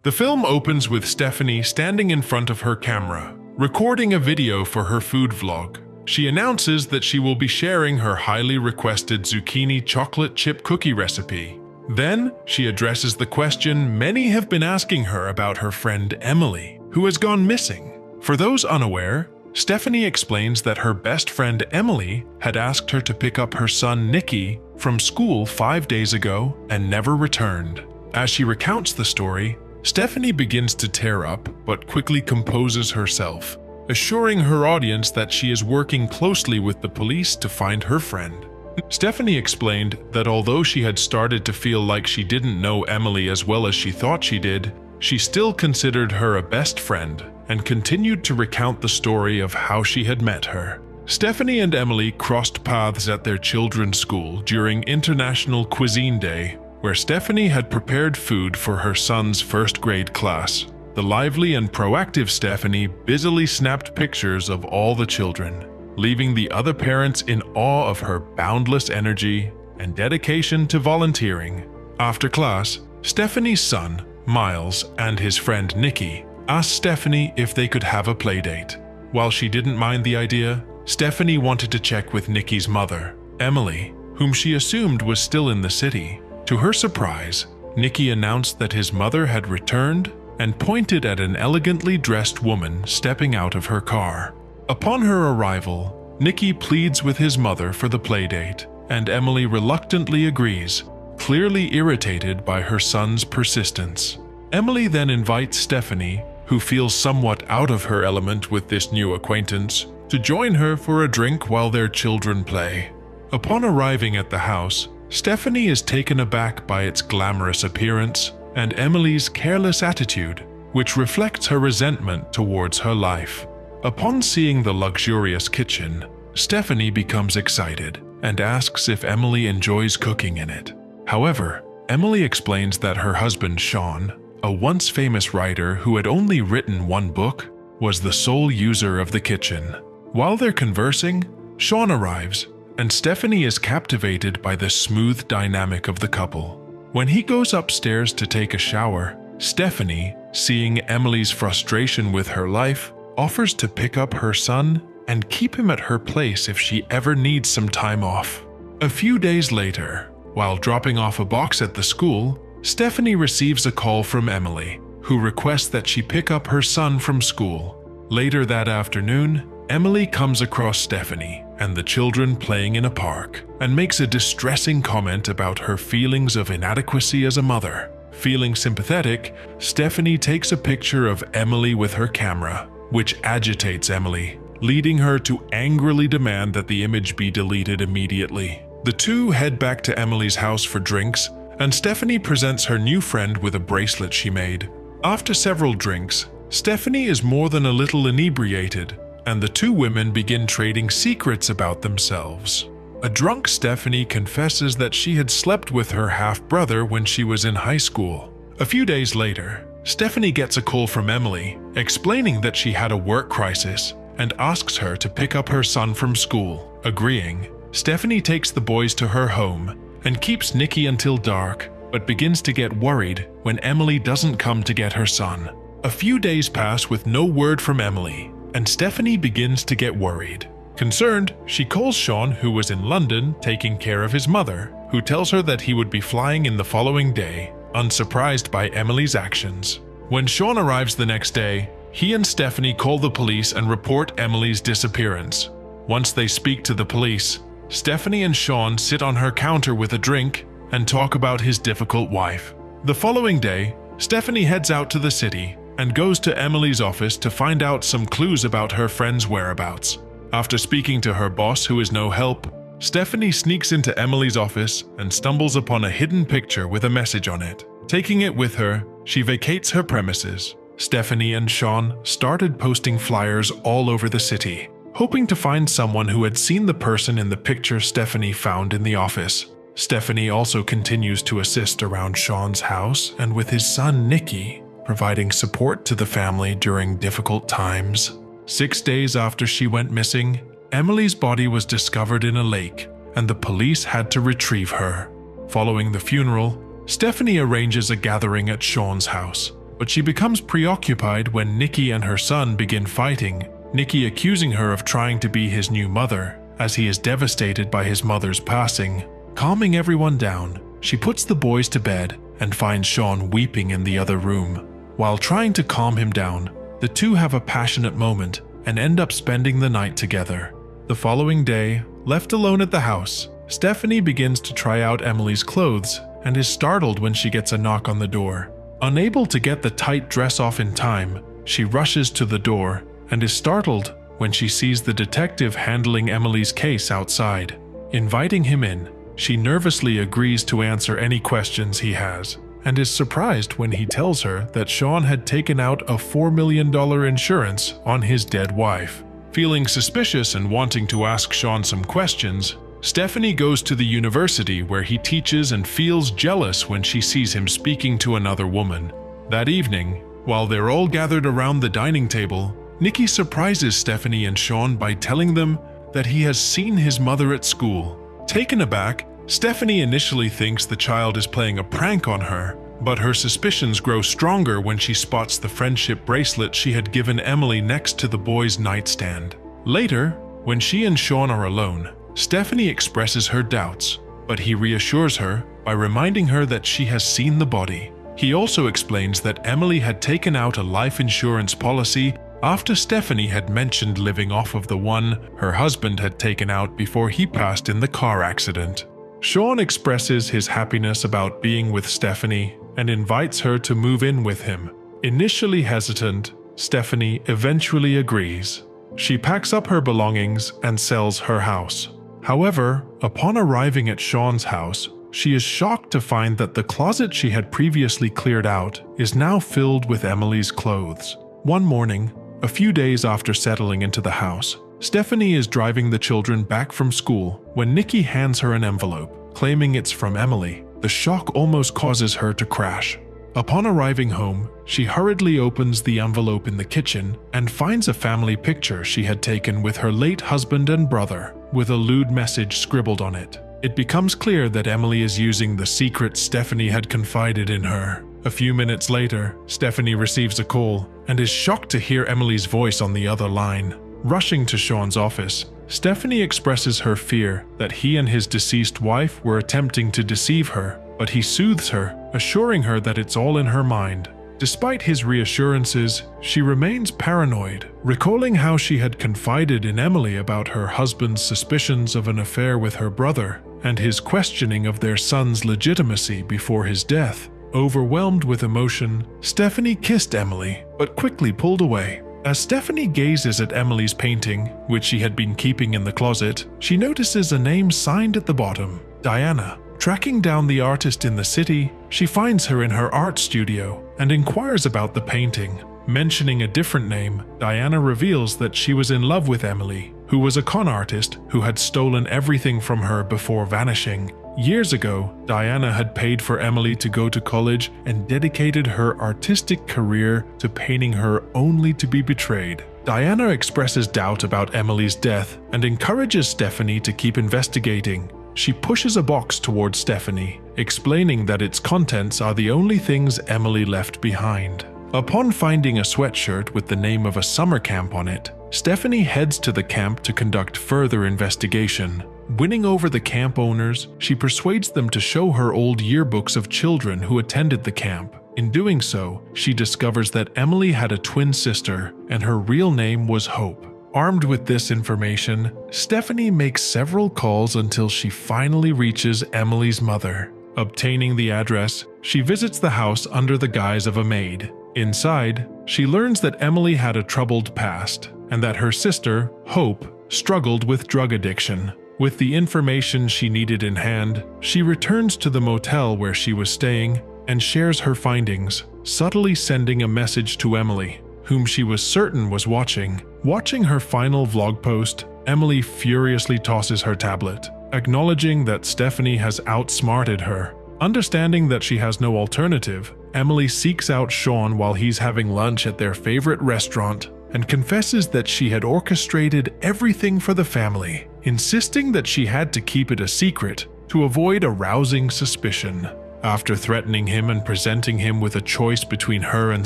The film opens with Stephanie standing in front of her camera, recording a video for her food vlog. She announces that she will be sharing her highly requested zucchini chocolate chip cookie recipe. Then, she addresses the question many have been asking her about her friend Emily, who has gone missing. For those unaware, Stephanie explains that her best friend Emily had asked her to pick up her son Nicky from school 5 days ago and never returned. As she recounts the story, Stephanie begins to tear up but quickly composes herself, assuring her audience that she is working closely with the police to find her friend. Stephanie explained that although she had started to feel like she didn't know Emily as well as she thought she did, she still considered her a best friend and continued to recount the story of how she had met her. Stephanie and Emily crossed paths at their children's school during International Cuisine Day, where Stephanie had prepared food for her son's first-grade class. The lively and proactive Stephanie busily snapped pictures of all the children, leaving the other parents in awe of her boundless energy and dedication to volunteering. After class, Stephanie's son, Miles, and his friend Nicky asked Stephanie if they could have a playdate. While she didn't mind the idea, Stephanie wanted to check with Nicky's mother, Emily, whom she assumed was still in the city. To her surprise, Nicky announced that his mother had returned and pointed at an elegantly dressed woman stepping out of her car. Upon her arrival, Nicky pleads with his mother for the playdate, and Emily reluctantly agrees, clearly irritated by her son's persistence. Emily then invites Stephanie, who feels somewhat out of her element with this new acquaintance, to join her for a drink while their children play. Upon arriving at the house, Stephanie is taken aback by its glamorous appearance and Emily's careless attitude, which reflects her resentment towards her life. Upon seeing the luxurious kitchen, Stephanie becomes excited and asks if Emily enjoys cooking in it. However, Emily explains that her husband Sean, a once famous writer who had only written one book, was the sole user of the kitchen. While they're conversing, Sean arrives, and Stephanie is captivated by the smooth dynamic of the couple. When he goes upstairs to take a shower, Stephanie, seeing Emily's frustration with her life, offers to pick up her son and keep him at her place if she ever needs some time off. A few days later, while dropping off a box at the school, Stephanie receives a call from Emily, who requests that she pick up her son from school. Later that afternoon, Emily comes across Stephanie and the children playing in a park and makes a distressing comment about her feelings of inadequacy as a mother. Feeling sympathetic, Stephanie takes a picture of Emily with her camera, which agitates Emily, leading her to angrily demand that the image be deleted immediately. The two head back to Emily's house for drinks, and Stephanie presents her new friend with a bracelet she made. After several drinks, Stephanie is more than a little inebriated, and the two women begin trading secrets about themselves. A drunk Stephanie confesses that she had slept with her half-brother when she was in high school. A few days later, Stephanie gets a call from Emily, explaining that she had a work crisis and asks her to pick up her son from school. Agreeing, Stephanie takes the boys to her home and keeps Nicky until dark, but begins to get worried when Emily doesn't come to get her son. A few days pass with no word from Emily, and Stephanie begins to get worried. Concerned, she calls Sean, who was in London taking care of his mother, who tells her that he would be flying in the following day, unsurprised by Emily's actions. When Sean arrives the next day, he and Stephanie call the police and report Emily's disappearance. Once they speak to the police, Stephanie and Sean sit on her counter with a drink and talk about his difficult wife. The following day, Stephanie heads out to the city and goes to Emily's office to find out some clues about her friend's whereabouts. After speaking to her boss, who is no help, Stephanie sneaks into Emily's office and stumbles upon a hidden picture with a message on it. Taking it with her, she vacates her premises. Stephanie and Sean started posting flyers all over the city, hoping to find someone who had seen the person in the picture Stephanie found in the office. Stephanie also continues to assist around Sean's house and with his son Nicky, providing support to the family during difficult times. 6 days after she went missing, Emily's body was discovered in a lake, and the police had to retrieve her. Following the funeral, Stephanie arranges a gathering at Sean's house, but she becomes preoccupied when Nikki and her son begin fighting, Nikki accusing her of trying to be his new mother, as he is devastated by his mother's passing. Calming everyone down, she puts the boys to bed and finds Sean weeping in the other room. While trying to calm him down, the two have a passionate moment and end up spending the night together. The following day, left alone at the house, Stephanie begins to try out Emily's clothes and is startled when she gets a knock on the door. Unable to get the tight dress off in time, she rushes to the door and is startled when she sees the detective handling Emily's case outside. Inviting him in, she nervously agrees to answer any questions he has, and is surprised when he tells her that Sean had taken out a $4 million insurance on his dead wife. Feeling suspicious and wanting to ask Sean some questions, Stephanie goes to the university where he teaches and feels jealous when she sees him speaking to another woman. That evening, while they're all gathered around the dining table, Nikki surprises Stephanie and Sean by telling them that he has seen his mother at school. Taken aback, Stephanie initially thinks the child is playing a prank on her, but her suspicions grow stronger when she spots the friendship bracelet she had given Emily next to the boy's nightstand. Later, when she and Sean are alone, Stephanie expresses her doubts, but he reassures her by reminding her that she has seen the body. He also explains that Emily had taken out a life insurance policy after Stephanie had mentioned living off of the one her husband had taken out before he passed in the car accident. Sean expresses his happiness about being with Stephanie and invites her to move in with him. Initially hesitant, Stephanie eventually agrees. She packs up her belongings and sells her house. However, upon arriving at Sean's house, she is shocked to find that the closet she had previously cleared out is now filled with Emily's clothes. One morning, a few days after settling into the house, Stephanie is driving the children back from school when Nikki hands her an envelope, claiming it's from Emily. The shock almost causes her to crash. Upon arriving home, she hurriedly opens the envelope in the kitchen and finds a family picture she had taken with her late husband and brother, with a lewd message scribbled on it. It becomes clear that Emily is using the secret Stephanie had confided in her. A few minutes later, Stephanie receives a call and is shocked to hear Emily's voice on the other line. Rushing to Sean's office, Stephanie expresses her fear that he and his deceased wife were attempting to deceive her, but he soothes her, assuring her that it's all in her mind. Despite his reassurances, she remains paranoid, recalling how she had confided in Emily about her husband's suspicions of an affair with her brother and his questioning of their son's legitimacy before his death. Overwhelmed with emotion, Stephanie kissed Emily, but quickly pulled away. As Stephanie gazes at Emily's painting, which she had been keeping in the closet, she notices a name signed at the bottom, Diana. Tracking down the artist in the city, she finds her in her art studio and inquires about the painting. Mentioning a different name, Diana reveals that she was in love with Emily, who was a con artist who had stolen everything from her before vanishing. Years ago, Diana had paid for Emily to go to college and dedicated her artistic career to painting her only to be betrayed. Diana expresses doubt about Emily's death and encourages Stephanie to keep investigating. She pushes a box towards Stephanie, explaining that its contents are the only things Emily left behind. Upon finding a sweatshirt with the name of a summer camp on it, Stephanie heads to the camp to conduct further investigation. Winning over the camp owners, she persuades them to show her old yearbooks of children who attended the camp. In doing so, she discovers that Emily had a twin sister, and her real name was Hope. Armed with this information, Stephanie makes several calls until she finally reaches Emily's mother. Obtaining the address, she visits the house under the guise of a maid. Inside, she learns that Emily had a troubled past, and that her sister, Hope, struggled with drug addiction. With the information she needed in hand, she returns to the motel where she was staying and shares her findings, subtly sending a message to Emily, whom she was certain was watching. Watching her final vlog post, Emily furiously tosses her tablet, acknowledging that Stephanie has outsmarted her. Understanding that she has no alternative, Emily seeks out Sean while he's having lunch at their favorite restaurant and confesses that she had orchestrated everything for the family, insisting that she had to keep it a secret to avoid arousing suspicion. After threatening him and presenting him with a choice between her and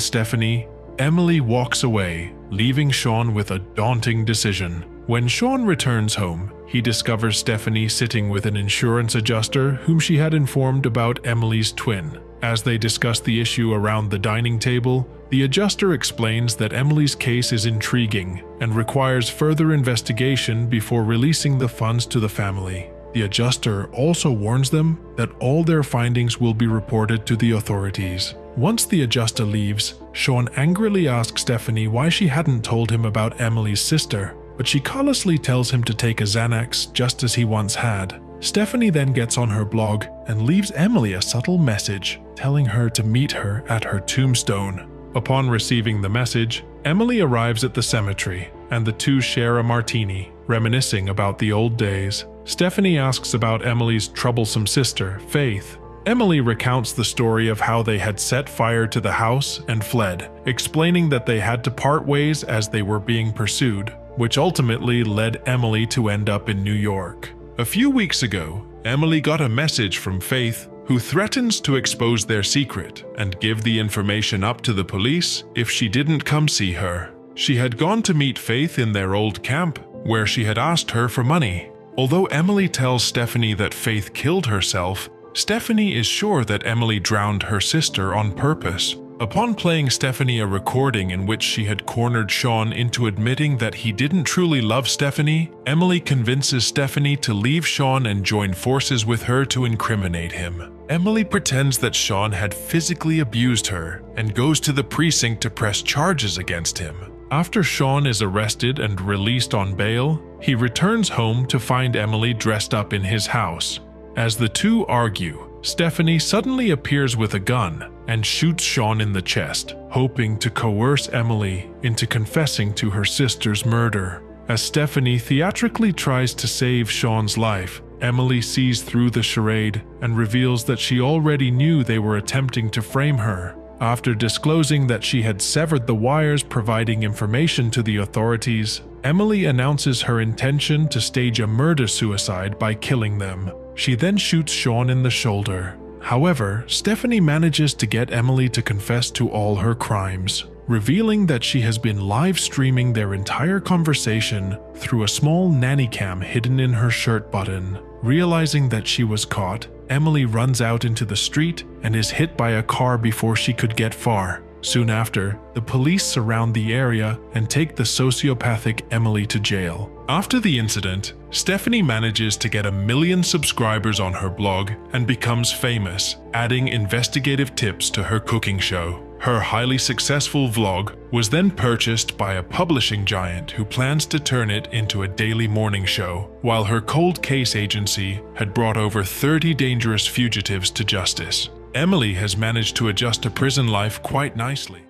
Stephanie, Emily walks away, leaving Sean with a daunting decision. When Sean returns home, he discovers Stephanie sitting with an insurance adjuster whom she had informed about Emily's twin. As they discuss the issue around the dining table, the adjuster explains that Emily's case is intriguing and requires further investigation before releasing the funds to the family. The adjuster also warns them that all their findings will be reported to the authorities. Once the adjuster leaves, Sean angrily asks Stephanie why she hadn't told him about Emily's sister, but she callously tells him to take a Xanax just as he once had. Stephanie then gets on her blog and leaves Emily a subtle message, telling her to meet her at her tombstone. Upon receiving the message, Emily arrives at the cemetery, and the two share a martini, reminiscing about the old days. Stephanie asks about Emily's troublesome sister, Faith. Emily recounts the story of how they had set fire to the house and fled, explaining that they had to part ways as they were being pursued, which ultimately led Emily to end up in New York. A few weeks ago, Emily got a message from Faith, who threatens to expose their secret and give the information up to the police if she didn't come see her. She had gone to meet Faith in their old camp, where she had asked her for money. Although Emily tells Stephanie that Faith killed herself, Stephanie is sure that Emily drowned her sister on purpose. Upon playing Stephanie a recording in which she had cornered Sean into admitting that he didn't truly love Stephanie, Emily convinces Stephanie to leave Sean and join forces with her to incriminate him. Emily pretends that Sean had physically abused her and goes to the precinct to press charges against him. After Sean is arrested and released on bail, he returns home to find Emily dressed up in his house. As the two argue, Stephanie suddenly appears with a gun and shoots Sean in the chest, hoping to coerce Emily into confessing to her sister's murder. As Stephanie theatrically tries to save Sean's life, Emily sees through the charade and reveals that she already knew they were attempting to frame her. After disclosing that she had severed the wires providing information to the authorities, Emily announces her intention to stage a murder-suicide by killing them. She then shoots Sean in the shoulder. However, Stephanie manages to get Emily to confess to all her crimes, revealing that she has been live streaming their entire conversation through a small nanny cam hidden in her shirt button. Realizing that she was caught, Emily runs out into the street and is hit by a car before she could get far. Soon after, the police surround the area and take the sociopathic Emily to jail. After the incident, Stephanie manages to get 1 million subscribers on her blog and becomes famous, adding investigative tips to her cooking show. Her highly successful vlog was then purchased by a publishing giant who plans to turn it into a daily morning show, while her cold case agency had brought over 30 dangerous fugitives to justice. Emily has managed to adjust to prison life quite nicely.